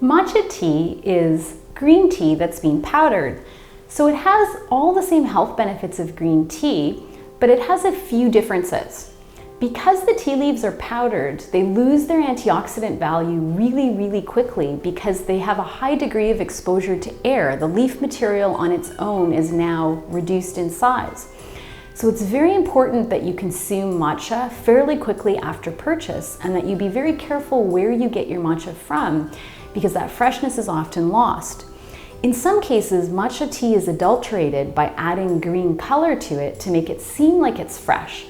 Matcha tea is green tea that's been powdered. So it has all the same health benefits of green tea, but it has a few differences. Because the tea leaves are powdered, they lose their antioxidant value really quickly because they have a high degree of exposure to air. The leaf material on its own is now reduced in size. So it's very important that you consume matcha fairly quickly after purchase and that you be very careful where you get your matcha from because that freshness is often lost. In some cases, matcha tea is adulterated by adding green color to it to make it seem like it's fresh.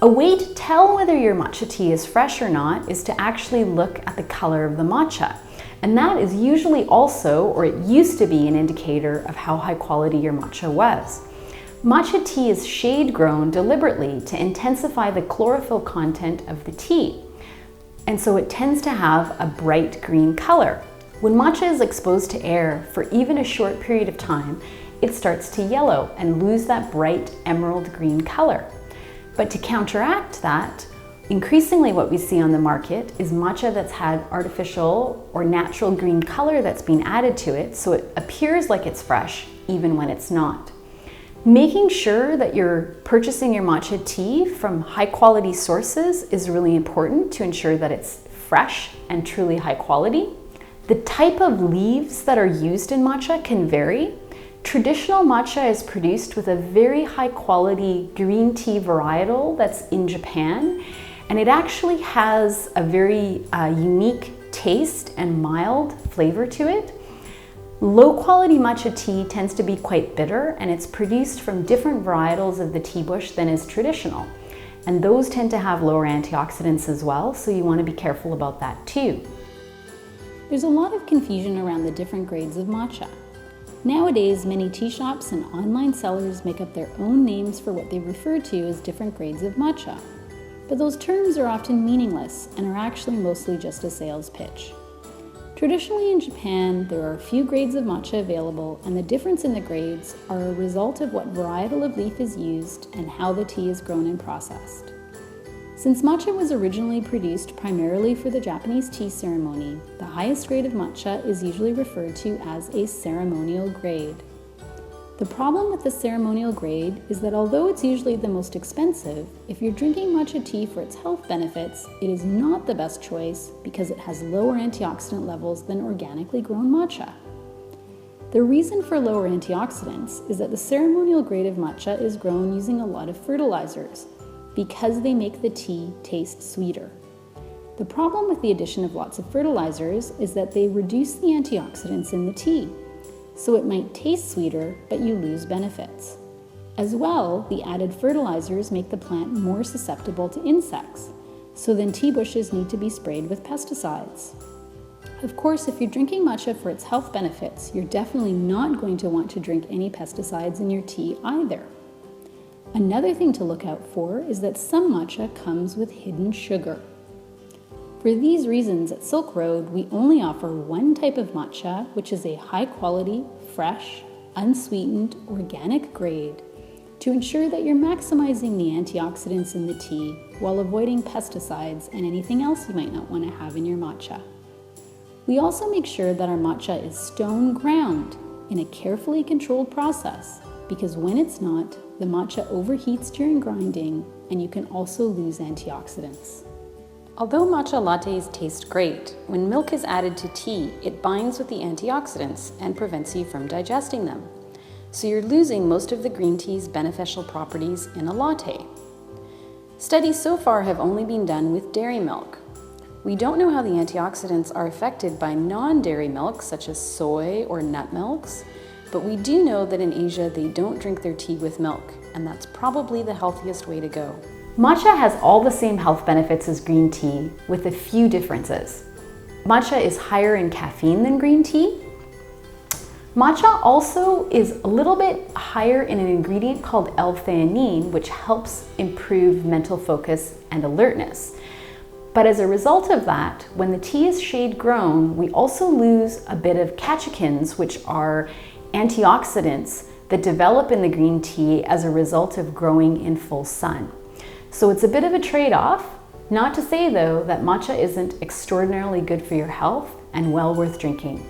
A way to tell whether your matcha tea is fresh or not is to actually look at the color of the matcha. And that is usually also, or it used to be, an indicator of how high quality your matcha was. Matcha tea is shade grown deliberately to intensify the chlorophyll content of the tea. And so it tends to have a bright green color. When matcha is exposed to air for even a short period of time, it starts to yellow and lose that bright emerald green color. But to counteract that, increasingly what we see on the market is matcha that's had artificial or natural green color that's been added to it, so it appears like it's fresh even when it's not. Making sure that you're purchasing your matcha tea from high quality sources is really important to ensure that it's fresh and truly high quality. The type of leaves that are used in matcha can vary. Traditional matcha is produced with a very high quality green tea varietal that's in Japan, and it actually has a very unique taste and mild flavor to it. Low quality matcha tea tends to be quite bitter, and it's produced from different varietals of the tea bush than is traditional. And those tend to have lower antioxidants as well, so you want to be careful about that too. There's a lot of confusion around the different grades of matcha. Nowadays, many tea shops and online sellers make up their own names for what they refer to as different grades of matcha. But those terms are often meaningless and are actually mostly just a sales pitch. Traditionally in Japan, there are a few grades of matcha available, and the difference in the grades are a result of what varietal of leaf is used and how the tea is grown and processed. Since matcha was originally produced primarily for the Japanese tea ceremony, the highest grade of matcha is usually referred to as a ceremonial grade. The problem with the ceremonial grade is that although it's usually the most expensive, if you're drinking matcha tea for its health benefits, it is not the best choice because it has lower antioxidant levels than organically grown matcha. The reason for lower antioxidants is that the ceremonial grade of matcha is grown using a lot of fertilizers, because they make the tea taste sweeter. The problem with the addition of lots of fertilizers is that they reduce the antioxidants in the tea, so it might taste sweeter, but you lose benefits. As well, the added fertilizers make the plant more susceptible to insects, so then tea bushes need to be sprayed with pesticides. Of course, if you're drinking matcha for its health benefits, you're definitely not going to want to drink any pesticides in your tea either. Another thing to look out for is that some matcha comes with hidden sugar. For these reasons, at Silk Road, we only offer one type of matcha, which is a high-quality, fresh, unsweetened, organic grade, to ensure that you're maximizing the antioxidants in the tea while avoiding pesticides and anything else you might not want to have in your matcha. We also make sure that our matcha is stone ground in a carefully controlled process, because when it's not, the matcha overheats during grinding, and you can also lose antioxidants. Although matcha lattes taste great, when milk is added to tea, it binds with the antioxidants and prevents you from digesting them. So you're losing most of the green tea's beneficial properties in a latte. Studies so far have only been done with dairy milk. We don't know how the antioxidants are affected by non-dairy milks, such as soy or nut milks, but we do know that in Asia they don't drink their tea with milk, and that's probably the healthiest way to go. Matcha has all the same health benefits as green tea, with a few differences. Matcha is higher in caffeine than green tea. Matcha also is a little bit higher in an ingredient called L-theanine, which helps improve mental focus and alertness. But as a result of that, when the tea is shade grown, we also lose a bit of catechins, which are antioxidants that develop in the green tea as a result of growing in full sun. So it's a bit of a trade-off. Not to say though that matcha isn't extraordinarily good for your health. and well worth drinking.